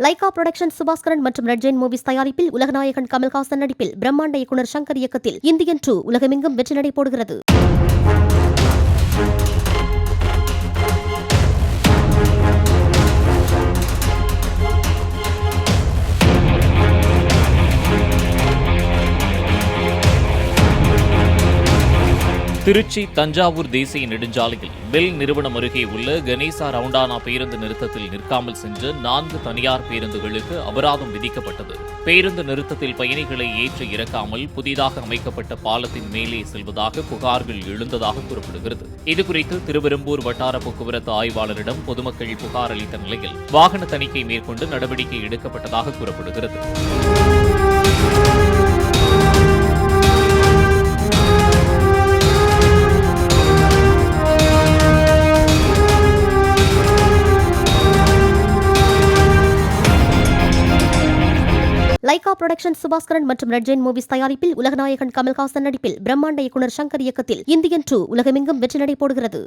Lyca production Subaskaran மற்றும் red Jain movies தயாரிப்பில் உலகநாயகன் கமல்ஹாசன் நடிப்பில் பிரம்மாண்ட இயக்குனர் சங்கர் இயக்கத்தில் இந்தியன் 2 உலகமெங்கும் வெற்றி நடை போடுகிறது. திருச்சி தஞ்சாவூர் தேசிய நெடுஞ்சாலையில் பெல் நிறுவனம் அருகே உள்ள கணேசா ரவுண்டானா பேருந்து நிறுத்தத்தில் நிற்காமல் சென்ற 4 தனியார் பேருந்துகளுக்கு அபராதம் விதிக்கப்பட்டது. பேருந்து நிறுத்தத்தில் பயணிகளை ஏற்ற இறக்காமல் புதிதாக அமைக்கப்பட்ட பாலத்தின் மேலே செல்வதாக புகார்கள் எழுந்ததாக கூறப்படுகிறது. இதுகுறித்து திருவெரும்பூர் வட்டார போக்குவரத்து ஆய்வாளரிடம் பொதுமக்கள் புகார் அளித்த நிலையில் வாகன தணிக்கை மேற்கொண்டு நடவடிக்கை எடுக்கப்பட்டதாக கூறப்படுகிறது. லைகா புரொடக்ஷன் சுபாஸ்கரன் மற்றும் ரெட் ஜெயின் மூவிஸ் தயாரிப்பில் உலகநாயகன் கமல்ஹாசன் நடிப்பில் பிரம்மாண்ட இயக்குனர் சங்கர் இயக்கத்தில் இந்தியன் 2 உலகமெங்கும் வெற்றி நடை போடுகிறது.